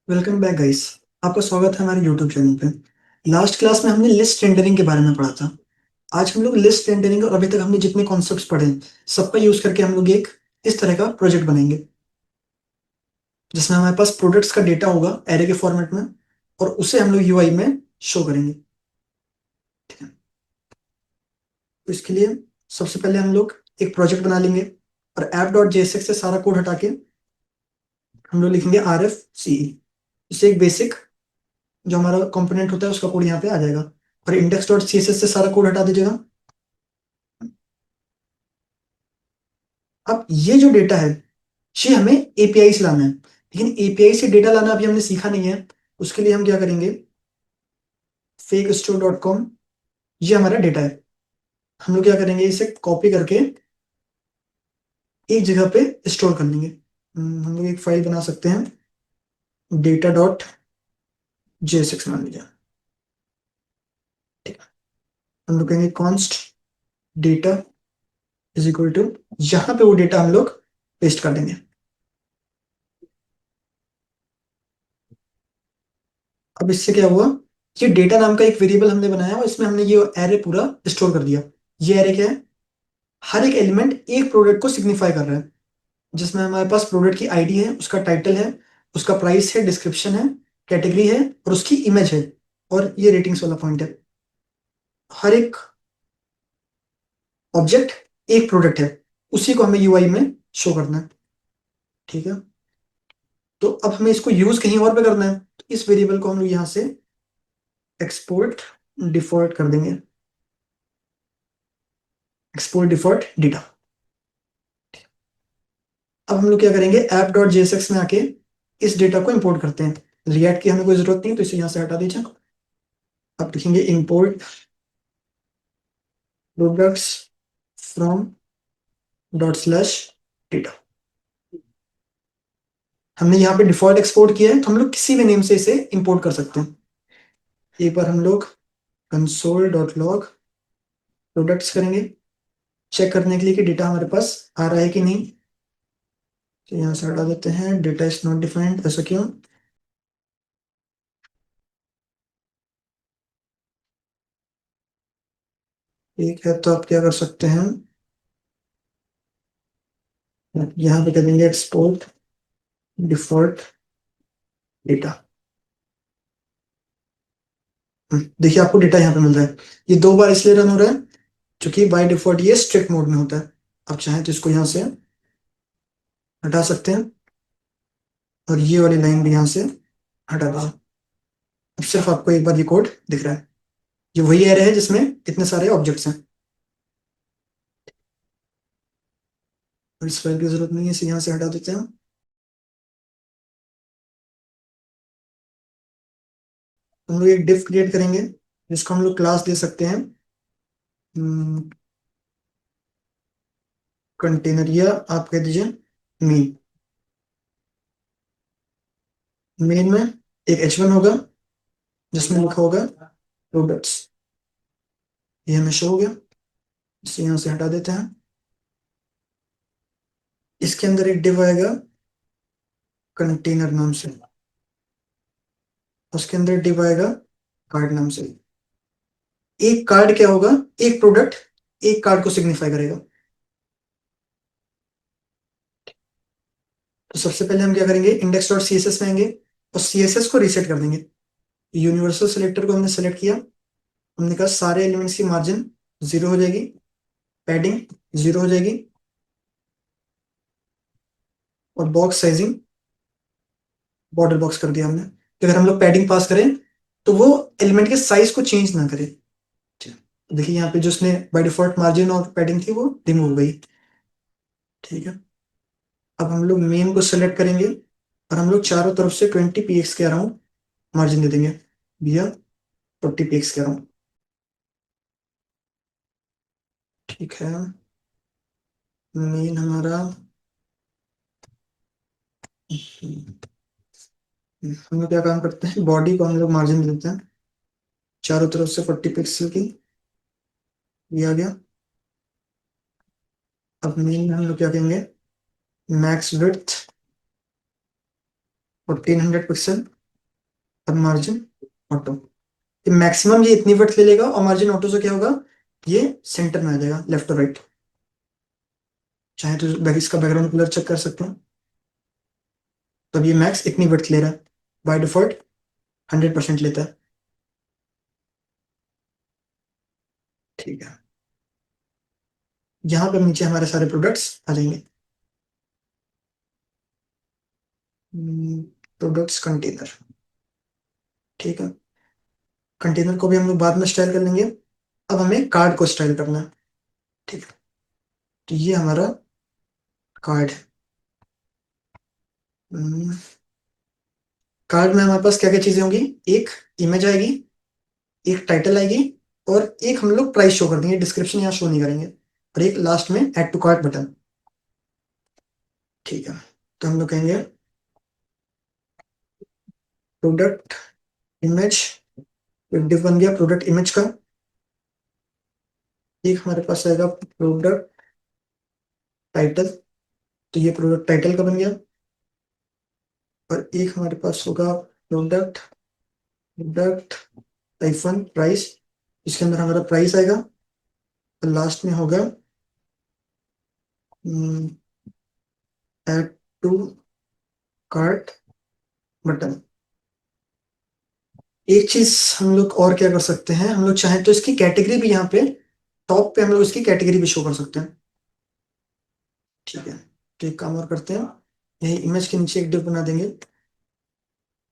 Welcome back guys. आपका स्वागत है हमारे यूट्यूब चैनल पे। लास्ट क्लास में हमने लिस्ट रेंडरिंग के बारे में पढ़ा था। आज हम लोग लिस्ट रेंडरिंग और अभी तक हमने जितने कॉन्सेप्ट्स पढ़े हैं सबका यूज करके हम लोग एक इस तरह का प्रोजेक्ट बनाएंगे जिसमें हमारे पास प्रोडक्ट्स का डेटा होगा एरे के फॉर्मेट में और उसे हम लोग यूआई में शो करेंगे। ठीक है, तो इसके लिए सबसे पहले हम लोग एक प्रोजेक्ट बना लेंगे और ऐप डॉट जेएसएक्स से सारा कोड हटा के हम लोग लिखेंगे आर एफ सी। इससे एक बेसिक जो हमारा कंपोनेंट होता है उसका कोड यहाँ पे आ जाएगा। और index dot C S S से सारा कोड हटा दीजिएगा। अब ये जो डेटा है ये हमें एपीआई से लाना है, लेकिन एपीआई से डेटा लाना अभी हमने सीखा नहीं है। उसके लिए हम क्या करेंगे, फेक स्टोर डॉट कॉम, ये हमारा डेटा है। हम लोग क्या करेंगे, इसे कॉपी करके एक जगह पे स्टोर कर लेंगे। हम लोग एक फाइल बना सकते हैं, डेटा डॉट जेएसएक्स मान लीजिए। ठीक है, हम लोग कहेंगे const data is equal to, यहाँ पे वो डेटा हम लोग पेस्ट कर देंगे। अब इससे क्या हुआ, ये डेटा नाम का एक वेरिएबल हमने बनाया और इसमें हमने ये एरे पूरा स्टोर कर दिया। ये एरे क्या है, हर एक एलिमेंट एक प्रोडक्ट को सिग्निफाई कर रहा है। जिसमें हमारे पास प्रोडक्ट की आईडी है, उसका टाइटल है, उसका प्राइस है, डिस्क्रिप्शन है, कैटेगरी है और उसकी इमेज है। और ये रेटिंग्स वाला पॉइंट है। हर एक ऑब्जेक्ट एक प्रोडक्ट है, उसी को हमें यूआई में शो करना है। ठीक है, तो अब हमें इसको यूज कहीं और पे करना है, तो इस वेरिएबल को हम लोग यहाँ से एक्सपोर्ट डिफॉल्ट कर देंगे, एक्सपोर्ट डिफॉल्ट डेटा। अब हम लोग क्या करेंगे, ऐप डॉट जेएसएक्स में आके इस डेटा को इंपोर्ट करते हैं। रिएक्ट की हमें कोई जरूरत नहीं तो इसे यहाँ से हटा दीजिए। अब लिखेंगे import products from dot slash data. हमने यहाँ पे डिफॉल्ट एक्सपोर्ट किया है तो हम लोग किसी भी नेम से इसे इंपोर्ट कर सकते हैं। एक बार हम लोग कंसोल डॉट लॉग प्रोडक्ट्स करेंगे, चेक करने के लिए कि डेटा हमारे पास आ रहा है कि नहीं। तो यहाँ से हटा देते हैं, डेटा इज नॉट डिफाइंड। ऐसा क्यों, ठीक है तो आप क्या कर सकते हैं, यहाँ पे करेंगे एक्सपोर्ट डिफॉल्ट डेटा। देखिए आपको डेटा यहाँ पे मिल रहा है। ये दो बार इसलिए रन हो रहा है क्योंकि बाय डिफॉल्ट ये स्ट्रिक्ट मोड में होता है। आप चाहें तो इसको यहाँ से हटा सकते हैं और ये वाली लाइन भी यहाँ से हटा दीजिए। अब सिर्फ आपको एक बार ये कोड दिख रहा है। ये वही एरे है जिसमें इतने सारे ऑब्जेक्ट्स हैं और इस फाइल की जरूरत नहीं है, इसे यहाँ से हटा देते हैं। हम लोग एक डिफ क्रिएट करेंगे जिसको हम लोग क्लास दे सकते हैं कंटेनर, या आप कह दीजिए मेन। मेन में एक h1 होगा जिसमें लिखा होगा प्रोडक्ट्स। ये हमें शो हो गया, इसे यहाँ से हटा देते हैं। इसके अंदर एक डिव आएगा कंटेनर नाम से, उसके अंदर डिव आएगा कार्ड नाम से। एक कार्ड क्या होगा, एक प्रोडक्ट एक कार्ड को सिग्निफाई करेगा। तो सबसे पहले हम क्या करेंगे, index dot C S S में आएंगे और सी एस एस को रीसेट कर देंगे। यूनिवर्सल सिलेक्टर को हमने सेलेक्ट किया, हमने कहा सारे एलिमेंट्स की मार्जिन 0 हो जाएगी, पैडिंग 0 हो जाएगी और बॉक्स साइजिंग बॉर्डर बॉक्स कर दिया हमने कि अगर हम लोग पैडिंग पास करें तो वो एलिमेंट के साइज को चेंज ना करे। ठीक है, तो देखिए यहाँ पे जो उसने बाय डिफॉल्ट मार्जिन और पैडिंग थी वो रिमूव हो गई। ठीक है, अब हम लोग मेन को सेलेक्ट करेंगे और हम लोग चारों तरफ से 20 px के अराउंड मार्जिन दे देंगे भैया, 40 px के अराउंड। ठीक है, मेन हमारा हम लोग क्या काम करते हैं, बॉडी को हम लोग मार्जिन देते हैं चारों तरफ से 40 पिक्सल की। ये आ गया। अब मेन में हम लोग क्या कहेंगे, मैक्स विड्थ 1400 पिक्सल अब मार्जिन ऑटो, ये मैक्सिमम ये इतनी वर्थ ले लेगा और मार्जिन ऑटो से क्या होगा, ये सेंटर में आ जाएगा, लेफ्ट और राइट। चाहे तो इसका बैकग्राउंड कलर चेक कर सकते हैं। तो अब ये मैक्स इतनी वर्थ ले रहा है, बाय डिफॉल्ट 100% लेता है। ठीक है, यहाँ पर नीचे हमारे सारे प्रोडक्ट्स आ जाएंगे। प्रोडक्ट्स कंटेनर, ठीक है, कंटेनर को भी हम लोग बाद में स्टाइल कर लेंगे। अब हमें कार्ड को स्टाइल करना है। ठीक है, तो ये हमारा कार्ड है। कार्ड में हमारे पास क्या क्या चीजें होंगी, एक इमेज आएगी, एक टाइटल आएगी, और एक हम लोग प्राइस शो कर देंगे, डिस्क्रिप्शन यहाँ शो नहीं करेंगे, और एक लास्ट में ऐड टू कार्ट बटन। ठीक है, तो हम लोग कहेंगे प्रोडक्ट इमेज, डिव बन गया प्रोडक्ट इमेज का। एक हमारे पास आएगा प्रोडक्ट टाइटल, तो ये प्रोडक्ट टाइटल का बन गया। और एक हमारे पास होगा प्रोडक्ट प्रोडक्ट टाइफन प्राइस, इसके अंदर हमारा प्राइस आएगा। और लास्ट में होगा ऐड टू कार्ट बटन। एक चीज हम लोग और क्या कर सकते हैं, हम लोग चाहें तो इसकी कैटेगरी भी यहाँ पे टॉप पे हम लोग इसकी कैटेगरी भी शो कर सकते हैं। ठीक है, तो एक काम और करते हैं, यही इमेज के नीचे एक डिव बना देंगे,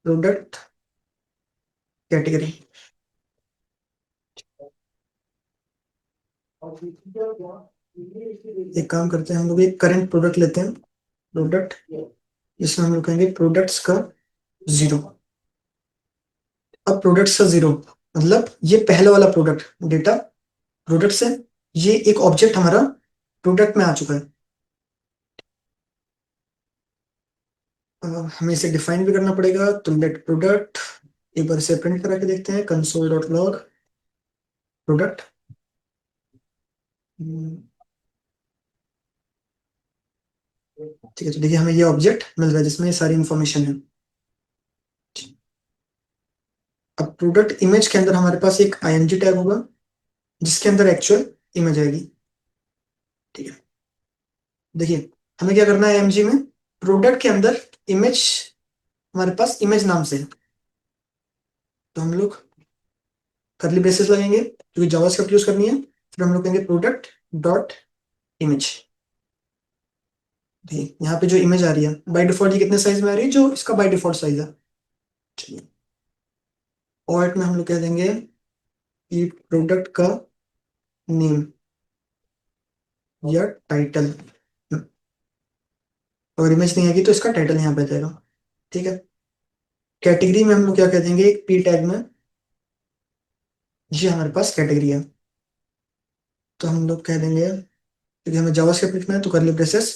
प्रोडक्ट कैटेगरी। एक काम करते हैं, हम लोग एक करंट प्रोडक्ट लेते हैं, प्रोडक्ट, इसमें हम लोग कहेंगे प्रोडक्ट्स का जीरो। अब प्रोडक्ट्स का जीरो मतलब ये पहला वाला प्रोडक्ट, डेटा प्रोडक्ट से, ये एक ऑब्जेक्ट हमारा प्रोडक्ट में आ चुका है। हमें इसे डिफाइन भी करना पड़ेगा, तो लेट प्रोडक्ट, एक बार इसे प्रिंट करा के देखते हैं, कंसोल डॉट लॉग प्रोडक्ट। ठीक है, तो देखिए हमें ये ऑब्जेक्ट मिल रहा है जिसमें ये सारी इंफॉर्मेशन है। अब प्रोडक्ट इमेज के अंदर हमारे पास एक आईएनजी टैग होगा जिसके अंदर एक्चुअल इमेज आएगी। ठीक है, देखिए हमें क्या करना है, एमजी में प्रोडक्ट के अंदर इमेज, हमारे पास इमेज नाम से है, तो हम लोग करली ब्रेसेस लगेंगे क्योंकि जावास्क्रिप्ट यूज करनी है। फिर हम लोग कहेंगे प्रोडक्ट डॉट इमेज। देखिए यहाँ पे जो इमेज आ रही है बाय डिफॉल्ट ये कितने साइज में आ रही है, जो इसका बाय डिफॉल्ट साइज है। चलिए, और में हम लोग कह देंगे कि प्रोडक्ट का नेम या टाइटल, अगर इमेज नहीं आएगी तो इसका टाइटल यहाँ पे आ जाएगा। ठीक है, कैटेगरी में हम लोग क्या कह देंगे, एक पी टैग में, ये हमारे पास कैटेगरी है, तो हम लोग कह देंगे, क्योंकि हमें जावास्क्रिप्ट लिखना है तो करली ब्रेसेस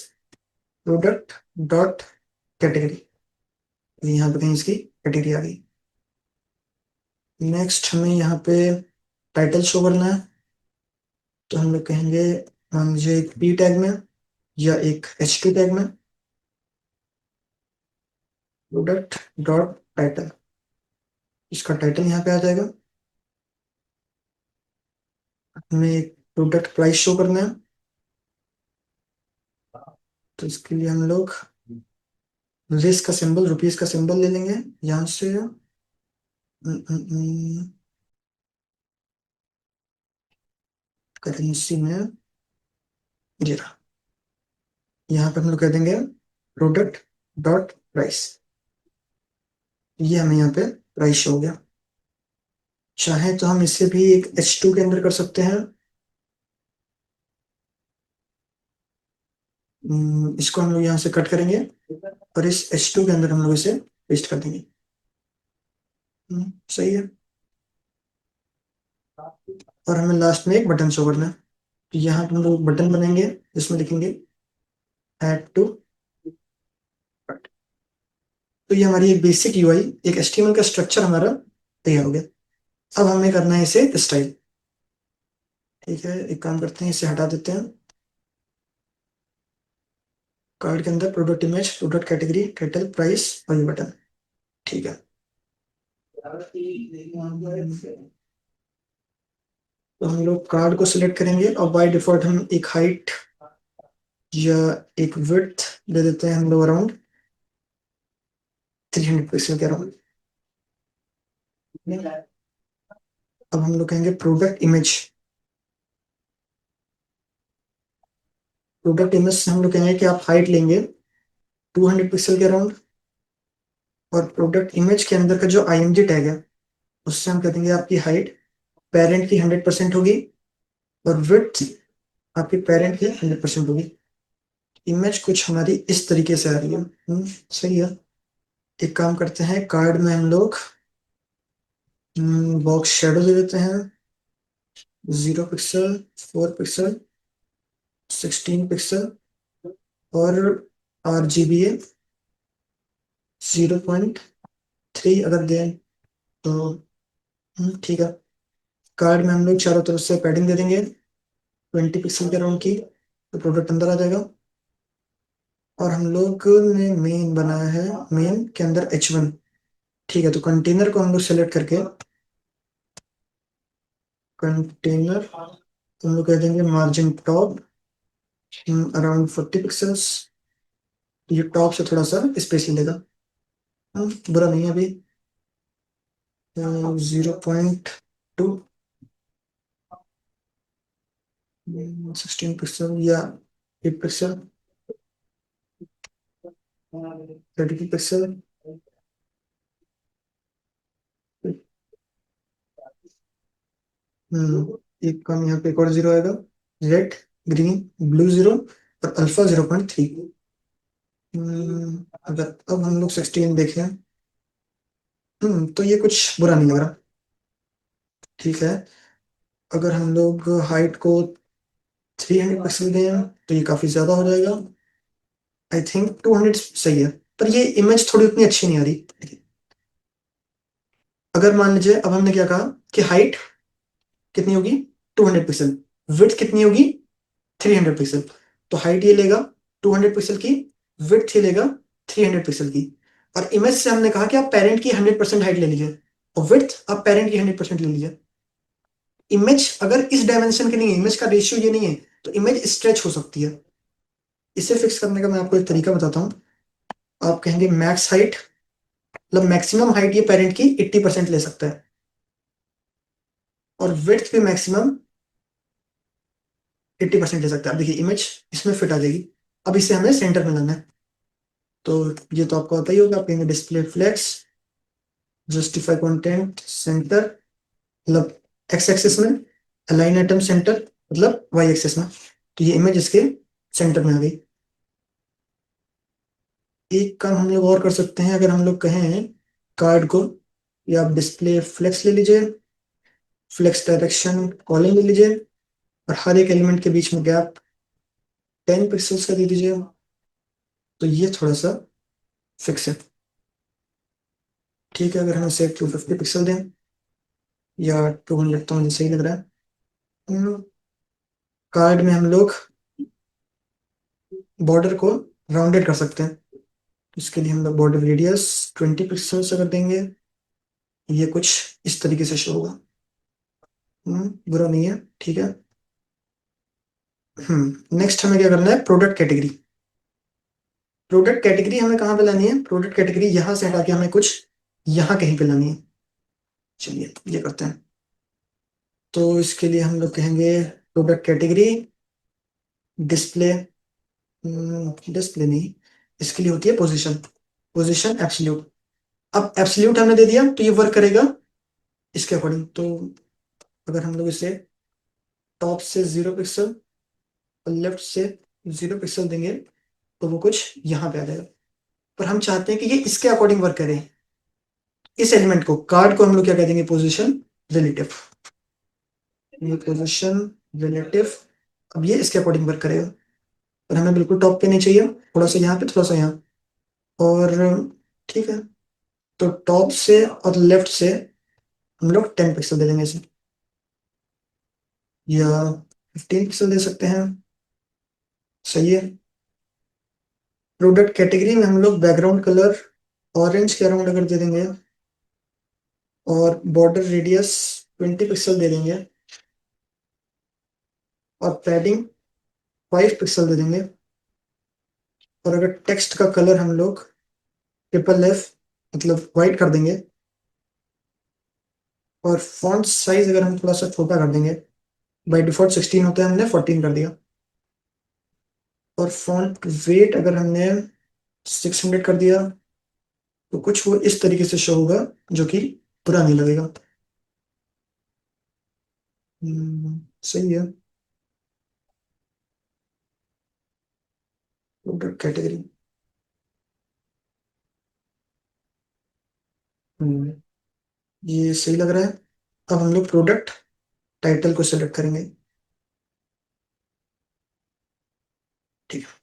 प्रोडक्ट डॉट कैटेगरी, यहाँ पे कहीं इसकी कैटेगरी आ गई। नेक्स्ट हमें यहाँ पे टाइटल शो करना है, तो हम लोग कहेंगे, मान लीजिए एक पी टैग में या एक एच टी टैग में, प्रोडक्ट डॉट टाइटल, इसका टाइटल यहाँ पे आ जाएगा। हमें एक प्रोडक्ट प्राइस शो करना है, तो इसके लिए हम लोग रिस का सिंबल, रुपीस का सिंबल ले लेंगे यहाँ से। करेंसी में ये रहा, यहाँ पे हम लोग कह देंगे प्रोडक्ट डॉट प्राइस, ये हमें यहाँ पे प्राइस शो हो गया। चाहे तो हम इसे भी एक H2 के अंदर कर सकते हैं। इसको हम लोग यहाँ से कट करेंगे और इस H2 के अंदर हम लोग इसे पेस्ट कर देंगे। सही है, और हमें लास्ट में एक बटन शो करना है, तो यहाँ पे हम लोग बटन बनाएंगे जिसमें लिखेंगे ऐड टू। तो ये हमारी एक बेसिक यूआई, एक एचटीएमएल का स्ट्रक्चर हमारा तैयार हो गया। अब हमें करना है इसे स्टाइल। ठीक है, एक काम करते हैं, इसे हटा देते हैं, कार्ड के अंदर product image, product category, title, price और ये बटन। ठीक है, तो हम लोग कार्ड को सिलेक्ट करेंगे और बाय डिफॉल्ट हम एक हाइट या एक विड्थ दे देते हैं हम लोग अराउंड 300 पिक्सल के अराउंड। अब हम लोग कहेंगे प्रोडक्ट इमेज। प्रोडक्ट इमेज से हम लोग कहेंगे कि आप हाइट लेंगे 200 पिक्सल के अराउंड, और प्रोडक्ट इमेज के अंदर का जो आईएमजी टैग है उससे हम कह देंगे आपकी हाइट पेरेंट की 100% होगी और विड्थ आपकी पेरेंट की 100% होगी। इमेज कुछ हमारी इस तरीके से आ रही है। सही है। एक काम करते हैं, कार्ड में हम लोग बॉक्स शेडो दे देते हैं 0 पिक्सल, 4 पिक्सल, 16 पिक्सल, और RGB है 0.3 अगर दें तो ठीक है। कार्ड में हम लोग चारों तरफ से पैडिंग दे देंगे 20 पिक्सल के राउंड की, तो प्रोडक्ट अंदर आ जाएगा। और हम लोग ने मेन बनाया है, मेन के अंदर H1। ठीक है, तो कंटेनर को हम लोग सेलेक्ट करके कंटेनर हम लोग कह देंगे मार्जिन टॉप अराउंड 40 पिक्सल्स। ये टॉप से थोड़ा सा स्पेस लेगा। बुरा नहीं है अभी। 0.2, 16 पिक्सल या 8 पिक्सल, 32 पिक्सल। एक कम यहाँ पे एक और जीरो आएगा, रेड, ग्रीन, ब्लू जीरो, और अल्फा 0.3। अगर अब हम लोग 16 देखें, तो ये कुछ बुरा नहीं लग रहा। ठीक है, अगर हम लोग हाइट को 300 पिक्सल दें तो ये काफी ज्यादा हो जाएगा। आई थिंक 200 सही है, पर ये इमेज थोड़ी उतनी अच्छी नहीं आ रही। अगर मान लीजिए अब हमने क्या कहा कि हाइट कितनी होगी 200 पिक्सल, विड्थ कितनी होगी 300 पिक्सल, तो हाइट ये लेगा 200 पिक्सल की, विड्थ ये लेगा 300 पिक्सल की। और इमेज से हमने कहा कि आप पेरेंट की 100% हाइट ले लीजिए और विड्थ आप पेरेंट की 100% ले लीजिए। इमेज अगर इस डायमेंशन की नहीं है, इमेज का रेशियो ये नहीं है, तो इमेज स्ट्रेच हो सकती है। इसे फिक्स करने का मैं आपको एक तरीका बताता हूँ। आप कहेंगे मैक्स हाइट, मतलब मैक्सिमम हाइट ये पेरेंट की 80% ले सकता है, और विड्थ भी मैक्सिमम 80% ले सकता है। अब देखिए इमेज इसमें फिट आ जाएगी। अब इसे हमें सेंटर में लाना है, तो ये तो आपको पता ही होगा। आप कहेंगे display flex, justify content center, मतलब एक्स एक्सिस में, अलाइन आइटम सेंटर मतलब वाई एक्सिस में। तो ये इमेज इसके सेंटर में आ गई। एक काम हम लोग और कर सकते हैं, अगर हम लोग कहें कार्ड को, या आप डिस्प्ले फ्लेक्स ले लीजिए, फ्लेक्स डायरेक्शन कॉलिंग ले लीजिए, और हर एक एलिमेंट के बीच में गैप 10 पिक्सल्स का दे दीजिए, तो ये थोड़ा सा फिक्स है। ठीक है, अगर हम इसे 250 पिक्सल दें या 200, तो मुझे सही लग रहा है। कार्ड में हम लोग बॉर्डर को राउंडेड कर सकते हैं। इसके लिए हम लोग बॉर्डर रेडियस 20 पिक्सल्स अगर देंगे, ये कुछ इस तरीके से शो होगा। बुरा नहीं है। ठीक है। नेक्स्ट हमें क्या करना है, प्रोडक्ट कैटेगरी। प्रोडक्ट कैटेगरी हमें कहाँ पे लानी है, प्रोडक्ट कैटेगरी यहाँ से हटा के हमें कुछ यहाँ कहीं पे लानी है। चलिए ये करते हैं। तो इसके लिए हम लोग कहेंगे प्रोडक्ट कैटेगरी डिस्प्ले, डिस्प्ले नहीं, इसके लिए होती है पोजीशन, पोजीशन एब्सोल्यूट। अब एब्सोल्यूट हमने दे दिया तो ये वर्क करेगा इसके अकॉर्डिंग। तो अगर हम लोग इसे टॉप से 0 पिक्सल और लेफ्ट से 0 पिक्सल देंगे तो वो कुछ यहाँ पे आ जाएगा। पर हम चाहते हैं कि ये इसके अकॉर्डिंग वर्क करे। इस एलिमेंट को, कार्ड को हम लोग क्या कह देंगे, पोजीशन रिलेटिव। ये पोजीशन रिलेटिव, अब ये इसके अकॉर्डिंग वर्क करेगा। पर हमें बिल्कुल टॉप पे नहीं चाहिए, थोड़ा सा यहाँ पे, थोड़ा सा यहाँ। और ठीक है, तो टॉप से और लेफ्ट से हम लोग 10 पिक्सल दे देंगे इसे, या 15 पिक्सल दे सकते हैं। सही है। प्रोडक्ट कैटेगरी में हम लोग बैकग्राउंड कलर ऑरेंज के अराउंड अगर दे देंगे, और बॉर्डर रेडियस 20 पिक्सल दे देंगे और पैडिंग 5 पिक्सल दे देंगे। और अगर टेक्स्ट का कलर हम लोग ट्रिपल F मतलब वाइट कर देंगे और फॉन्ट साइज अगर हम थोड़ा सा छोटा कर देंगे, बाय डिफॉल्ट 16 होता है, हमने 14 कर दिया। और फॉन्ट वेट अगर हमने 600 कर दिया तो कुछ वो इस तरीके से शो होगा जो कि बुरा नहीं लगेगा। सही है। Product category. ये सही लग रहा है। अब हम लोग प्रोडक्ट टाइटल को सेलेक्ट करेंगे। ठीक है,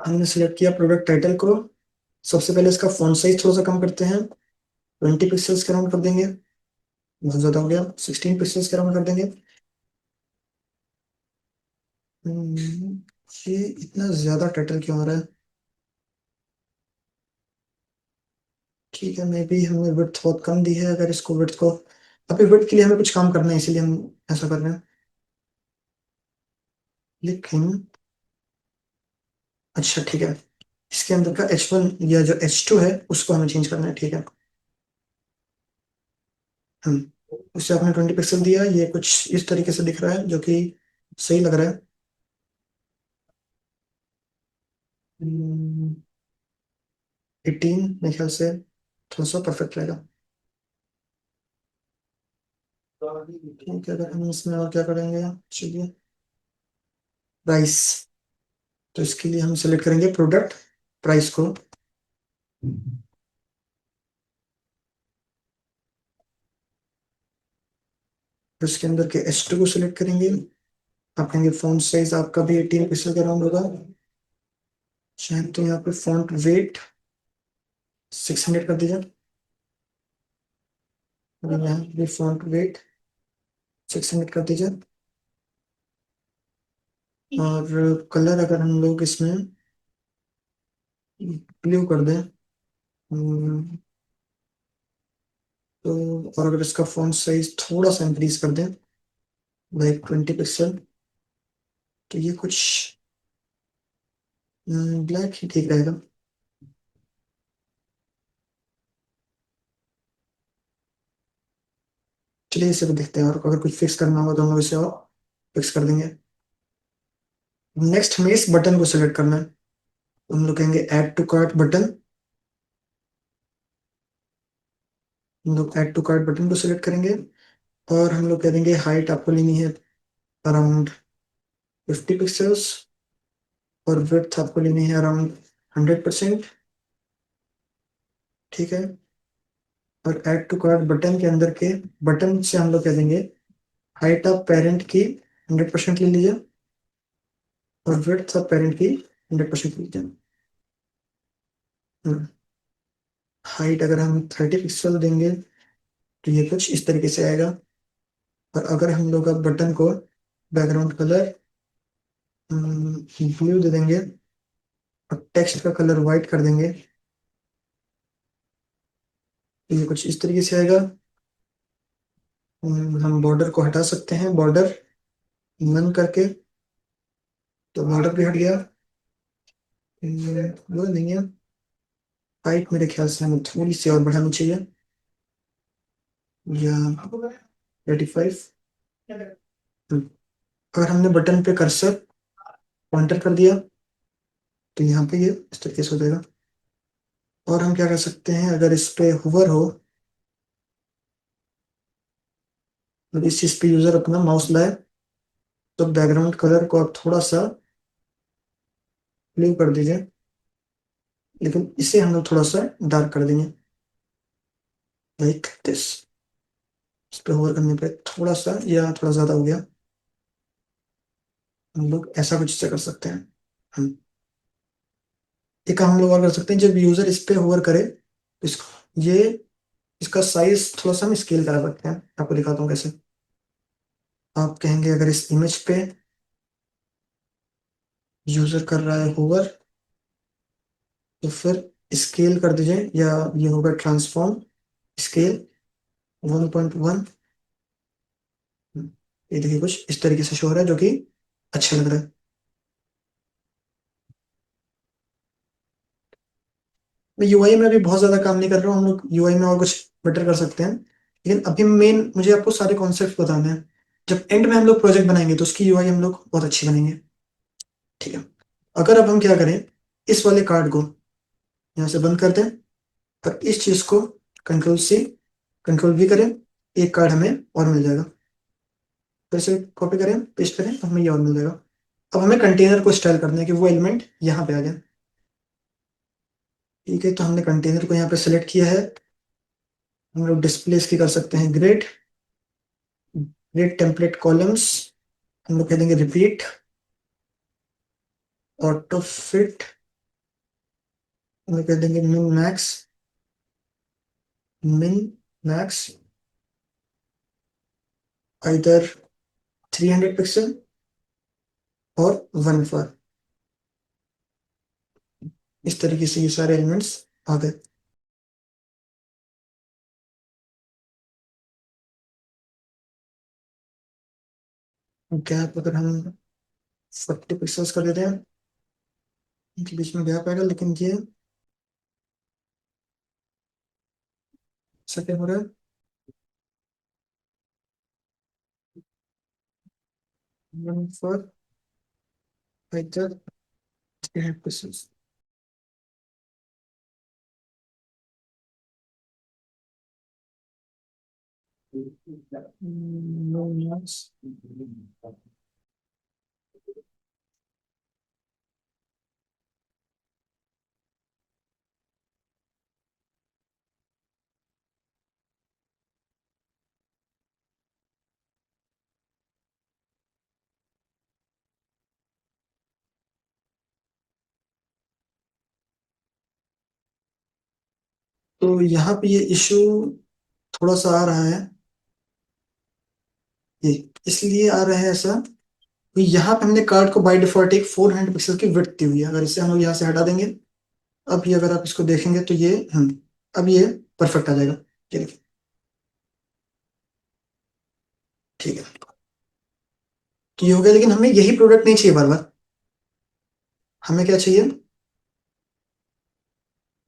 हमने सेलेक्ट किया प्रोडक्ट टाइटल को। सबसे पहले इसका फॉन्ट साइज थोड़ा सा कम करते हैं, 20 पिक्सल्स के अराउंड कर देंगे। बहुत ज्यादा हो गया, 16 पिक्सल्स के अराउंड कर देंगे। हम्म, ये इतना ज्यादा टाइटल क्यों आ रहा है? ठीक है, मे बी हमने विड्थ बहुत कम दी है। अगर इसको विड्थ को, अभी विड्थ के लिए हमें कुछ काम करना है, इसीलिए हम ऐसा कर रहे हैं। लेकिन अच्छा ठीक है, इसके अंदर का H1 या जो H2 है उसको हमें चेंज करना है। ठीक है, उससे आपने 20 पिक्सल दिया, ये कुछ इस तरीके से दिख रहा है जो कि सही लग रहा है। 18 मेरे ख्याल से थोड़ा सा परफेक्ट रहेगा। ठीक है, अगर हम इसमें और क्या करेंगे, चलिए प्राइस। तो इसके लिए हम सेलेक्ट करेंगे प्रोडक्ट प्राइस को। फिर इसके अंदर के H2 को सिलेक्ट करेंगे। आप कहेंगे फॉन्ट साइज आपका भी 18 पिक्सल के अराउंड होगा, शायद। तो यहाँ पे फॉन्ट वेट 600 कर दीजिए। और यहाँ पे फॉन्ट वेट 600 कर दीजिए। और कलर अगर हम लोग इसमें ब्लू कर दें, तो और अगर इसका फॉन्ट साइज थोड़ा सा इंक्रीज कर दें, लाइक 20 पिक्सल, तो ये कुछ ब्लैक ही ठीक रहेगा। चलिए इसे भी देखते हैं, और अगर कुछ फिक्स करना होगा तो हम लोग इसे और फिक्स कर देंगे। नेक्स्ट हमें इस बटन को सिलेक्ट करना है, तो हम लोग कहेंगे ऐड टू कार्ट बटन। हम लोग ऐड टू कार्ट बटन को सिलेक्ट करेंगे और हम लोग कह देंगे हाइट आपको लेनी है अराउंड 50 पिक्सल्स और विड्थ आपको लेनी है अराउंड 100%। ठीक है, और ऐड टू कार्ट बटन के अंदर के बटन से हम लोग कह देंगे हाइट ऑफ पेरेंट की 100% ले लीजिए और विड्थ ऑफ पेरेंट की 100% लीजिए। हाइट अगर हम 30 पिक्सल देंगे तो ये कुछ इस तरीके से आएगा। और अगर हम लोग अब बटन को बैकग्राउंड कलर ब्लू दे देंगे और टेक्स्ट का कलर व्हाइट कर देंगे, तो ये कुछ इस तरीके से आएगा। हम बॉर्डर को हटा सकते हैं, बॉर्डर नन करके, तो बॉर्डर भी हट गया। वो नहीं है, हाइट मेरे ख्याल से हमें थोड़ी सी और बढ़ानी चाहिए, या 35। अगर हमने बटन पे कर्सर पॉइंटर कर दिया तो यहाँ पे ये इस तरीके से हो जाएगा। और हम क्या कर सकते हैं, अगर इस पे हुवर हो, मतलब इस चीज पे यूजर अपना माउस लाए, तो बैकग्राउंड कलर को आप थोड़ा सा ब्लू कर दीजिए, लेकिन इसे हम लोग थोड़ा सा डार्क कर देंगे, लाइक दिस। इस पे होवर करने पे थोड़ा सा या थोड़ा ज्यादा हो गया, हम लोग ऐसा कुछ से कर सकते हैं। हम एक काम हम लोग और कर सकते हैं, जब यूजर इस पे होवर करे तो इसको ये इसका साइज थोड़ा सा हम स्केल करा सकते हैं। आपको दिखाता हूँ कैसे। आप कहेंगे अगर इस इमेज पे यूजर कर रहा है होवर, तो फिर स्केल कर दीजिए, या ये होगा ट्रांसफॉर्म स्केल 1.1। ये देखिए कुछ इस तरीके से शो हो रहा है, जो कि अच्छा लग रहा है। मैं यूआई में अभी बहुत ज्यादा काम नहीं कर रहा हूँ, हम लोग यूआई में और कुछ बेटर कर सकते हैं, लेकिन अभी मेन मुझे आपको सारे कॉन्सेप्ट बताने हैं। जब एंड में हम लोग प्रोजेक्ट बनाएंगे तो उसकी यूआई हम लोग बहुत अच्छी बनेंगे। ठीक है। अगर अब हम क्या करें, इस वाले कार्ड को यहाँ से बंद कर दें, और इस चीज को कंट्रोल C कंट्रोल V करें, एक कार्ड हमें और मिल जाएगा। फिर से कॉपी करें, पेस्ट करें, तो हमें ये और मिल जाएगा। अब हमें कंटेनर को स्टाइल करना है कि वो एलिमेंट यहाँ पे आ जाए। ठीक है, तो हमने कंटेनर को यहाँ पे सिलेक्ट किया है। हम लोग डिस्प्ले इसकी कर सकते हैं ग्रेड, ग्रेड टेम्पलेट कॉलम्स, हम लोग कह देंगे रिपीट, ऑटो फिट, हम लोग कह देंगे मिन मैक्स इधर 300 पिक्सल और 1 फॉर। इस तरीके से ये सारे एलिमेंट्स आ गए। गैप अगर हम 40 पिक्सल्स कर देते हैं, इनके बीच में गैप आएगा, लेकिन ये सेटिंग हो रहा है 1 फॉर इधर 300 पिक्सल्स। No max. तो यहाँ पे ये इशू थोड़ा सा आ रहा है। ये इसलिए आ रहा है ऐसा, तो यहाँ पे हमने कार्ड को बाय डिफॉल्ट एक 400 पिक्सल की विड्थ दी हुई है। अगर इसे हम लोग यहाँ से हटा देंगे, अब ये अगर आप इसको देखेंगे तो ये अब ये परफेक्ट आ जाएगा। ये देखिए। ठीक है, तो ये हो गया, लेकिन हमें यही प्रोडक्ट नहीं चाहिए बार बार। हमें क्या चाहिए,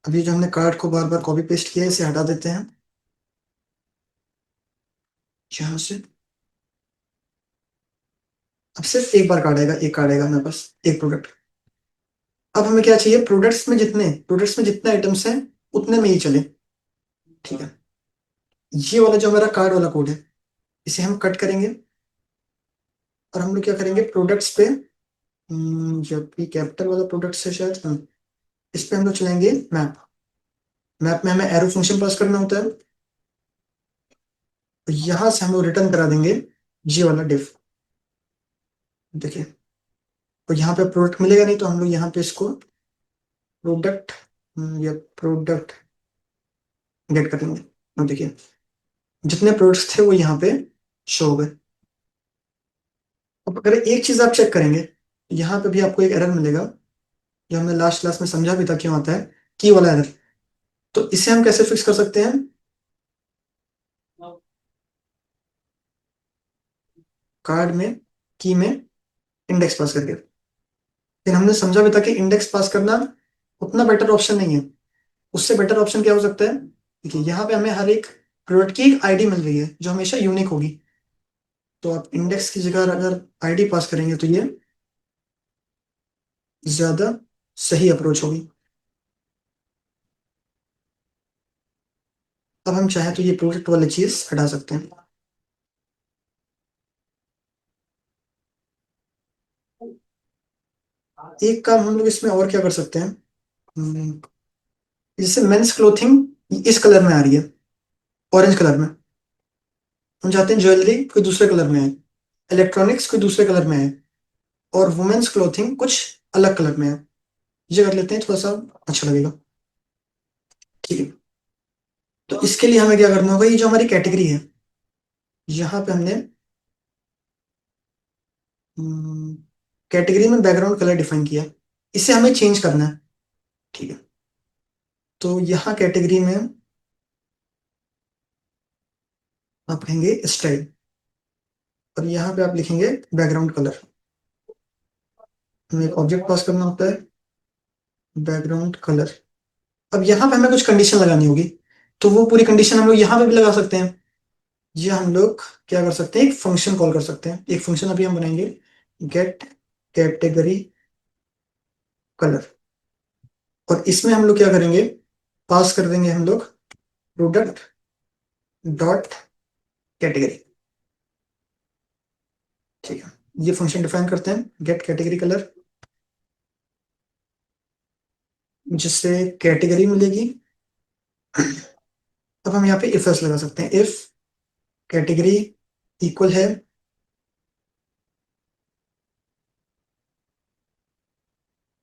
अभी जो हमने कार्ड को बार बार कॉपी पेस्ट किया है, इसे हटा देते हैं यहाँ से। अब सिर्फ एक बार कार्ड आएगा, एक कार्ड आएगा हमारे पास, एक प्रोडक्ट। अब हमें क्या चाहिए, प्रोडक्ट्स में जितने आइटम्स हैं उतने में ही चले। ठीक है, ये वाला जो हमारा कार्ड वाला कोड है, इसे हम कट करेंगे, और हम लोग क्या करेंगे, प्रोडक्ट्स पे जब भी कैपिटल वाला प्रोडक्ट्स है शायद, इस पे हम लोग चलाएंगे मैप। मैप में हमें एरो फंक्शन पास करना होता है, तो यहां से हम लोग रिटर्न करा देंगे जी वाला डिफ। देखिए, तो यहाँ पे प्रोडक्ट मिलेगा नहीं, तो हम लोग यहाँ पे इसको प्रोडक्ट या प्रोडक्ट गेट करेंगे। अब देखिए, जितने प्रोडक्ट्स थे वो यहाँ पे शो हो गए। अब अगर एक चीज आप चेक करेंगे, यहाँ पे भी आपको एक एरर मिलेगा, जो हमने लास्ट क्लास में समझा भी था क्यों आता है, की वाला एरर। तो इसे हम कैसे फिक्स कर सकते हैं, कार्ड में की में इंडेक्स पास करके। लेकिन हमने समझा भी था कि इंडेक्स पास करना उतना बेटर ऑप्शन नहीं है। उससे बेटर ऑप्शन क्या हो सकता है, देखिए यहाँ पे हमें हर एक प्रोडक्ट की एक आईडी मिल रही है जो हमेशा यूनिक होगी। तो आप इंडेक्स की जगह अगर आईडी पास करेंगे तो ये ज्यादा सही अप्रोच होगी। अब हम चाहें तो ये प्रोडक्ट वाली चीज हटा सकते हैं। एक काम हम लोग इसमें और क्या कर सकते हैं, हम्म, जैसे मेंस क्लोथिंग इस कलर में आ रही है, ऑरेंज कलर में। हम चाहते हैं ज्वेलरी कोई दूसरे कलर में है, इलेक्ट्रॉनिक्स कोई दूसरे कलर में है, और वुमेन्स क्लोथिंग कुछ अलग कलर में है। ये कर लेते हैं, थोड़ा सा अच्छा लगेगा। ठीक है, तो इसके लिए हमें क्या करना होगा, ये जो हमारी कैटेगरी है, यहाँ पे हमने कैटेगरी में बैकग्राउंड कलर डिफाइन किया, इसे हमें चेंज करना है। ठीक है, तो यहाँ कैटेगरी में आप लिखेंगे स्टाइल, और यहाँ पे आप लिखेंगे बैकग्राउंड कलर। हमें एक ऑब्जेक्ट पास करना होता है, बैकग्राउंड कलर। अब यहाँ पे हमें कुछ कंडीशन लगानी होगी, तो वो पूरी कंडीशन हम लोग यहाँ पे भी लगा सकते हैं, या हम लोग क्या कर सकते हैं, एक फंक्शन कॉल कर सकते हैं। एक फंक्शन अभी हम बनाएंगे, गेट कैटेगरी कलर, और इसमें हम लोग क्या करेंगे, पास कर देंगे हम लोग प्रोडक्ट डॉट कैटेगरी। ठीक है, ये फंक्शन डिफाइन करते हैं गेट कैटेगरी कलर, जिससे कैटेगरी मिलेगी। अब हम यहाँ पे इफ एल्स लगा सकते हैं, इफ कैटेगरी इक्वल है,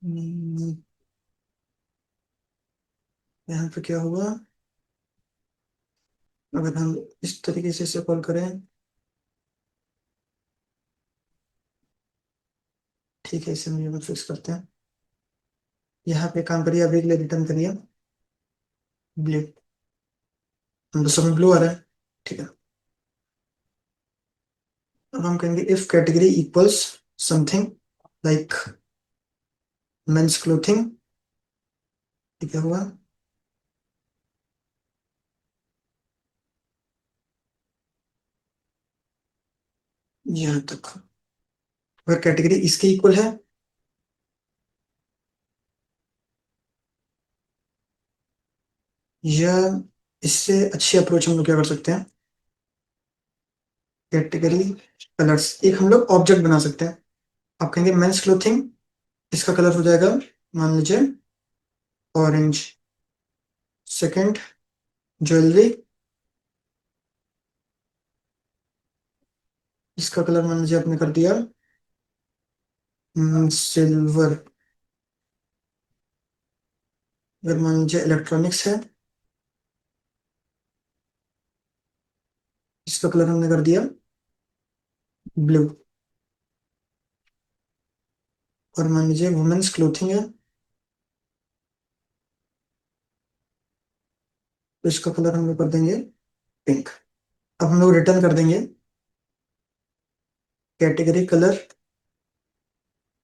हम्म, यहाँ पे क्या हुआ, अगर हम इस तरीके से इसे कॉल करें, ठीक है, इसे हम यहाँ फिक्स करते हैं। यहाँ पे काम करिए, अभी के लिए रिटर्न करिए ब्लू, सब में ब्लू आ रहा है। ठीक है, अब हम कहेंगे if category equals something like men's clothing. ठीक है, हुआ। यहाँ तक, अगर कैटेगरी इसके इक्वल है, या इससे अच्छी अप्रोच हम लोग क्या कर सकते हैं, कैटेगरी कलर्स एक हम लोग ऑब्जेक्ट बना सकते हैं। आप कहेंगे मेंस क्लोथिंग, इसका कलर हो जाएगा मान लीजिए ऑरेंज। सेकंड, ज्वेलरी, इसका कलर मान लीजिए आपने कर दिया सिल्वर। अगर मान लीजिए इलेक्ट्रॉनिक्स है, इसका कलर हमने कर दिया ब्लू। और मान लीजिए वुमेन्स क्लोथिंग है, तो इसका कलर हम लोग कर देंगे पिंक। अब हम लोग रिटर्न कर देंगे कैटेगरी कलर,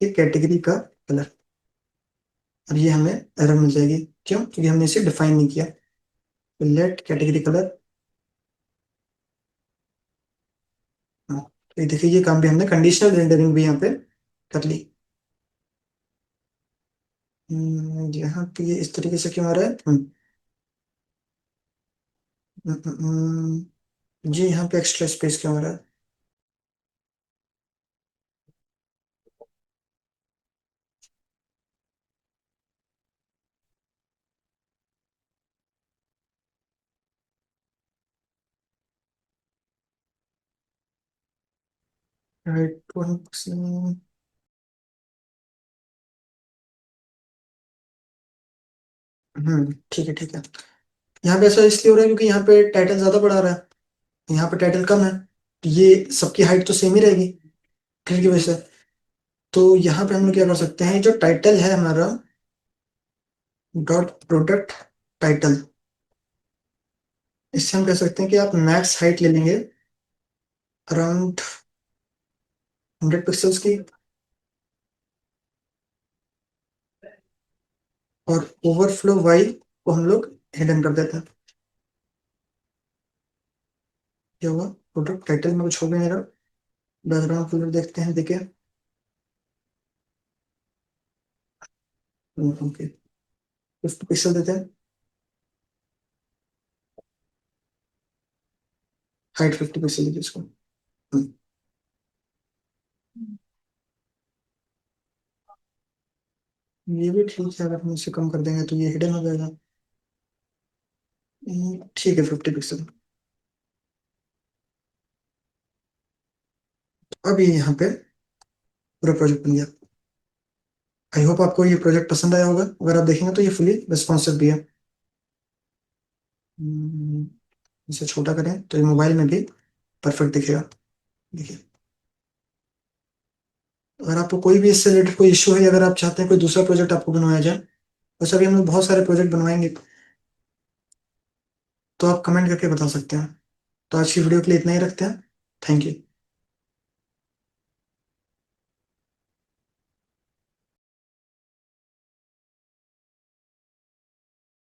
ये कैटेगरी का कलर, और ये हमें एरर मिल जाएगी। क्यों? क्योंकि हमने इसे डिफाइन नहीं किया। तो लेट कैटेगरी कलर, हाँ, तो ये देखिए, ये काम भी हमने कंडीशनल रेंडरिंग भी यहाँ पे कर ली। यहाँ पे ये इस तरीके से क्यों आ रहा है? जी, यहाँ पे एक्स्ट्रा स्पेस क्यों आ रहा है? राइट वन, ठीक है, ठीक है। यहाँ पे ऐसा इसलिए हो रहा है क्योंकि यहाँ पे टाइटल ज्यादा बढ़ा रहा है, यहाँ पे टाइटल कम है, तो ये सबकी हाइट तो सेम ही रहेगी की वजह से। तो यहाँ पे हम लोग क्या कर सकते हैं, जो टाइटल है हमारा डॉट प्रोडक्ट टाइटल, इससे हम कह सकते हैं कि आप मैक्स हाइट ले लेंगे अराउंड 100 पिक्सल्स की, और ओवरफ्लो वाई को हम लोग हिडन कर देते हैं। क्या हुआ, प्रोडक्ट टाइटल में कुछ हो गया मेरा, बैकग्राउंड कलर देखते हैं, देखिए। ओके, 50 पिक्सल देते हैं, हाइट 50 पिक्सल दीजिए इसको। हम्म, ये भी ठीक है, अगर हम इसे कम कर देंगे तो ये हिडन हो जाएगा। ठीक है, 50 पिक्सल। अब ये यहाँ पे पूरा प्रोजेक्ट बन गया। आई होप आपको ये प्रोजेक्ट पसंद आया होगा। अगर आप देखेंगे तो ये फुली रिस्पॉन्सिव भी है। हम्म, इसे छोटा करें तो ये मोबाइल में भी परफेक्ट दिखेगा। देखिए, अगर आपको कोई भी इससे रिलेटेड कोई इशू है, अगर आप चाहते हैं कोई दूसरा प्रोजेक्ट आपको बनवाया जाए, वैसे भी हम लोग बहुत सारे प्रोजेक्ट बनवाएंगे, तो आप कमेंट करके बता सकते हैं। तो आज की वीडियो के लिए इतना ही रखते हैं। Thank you.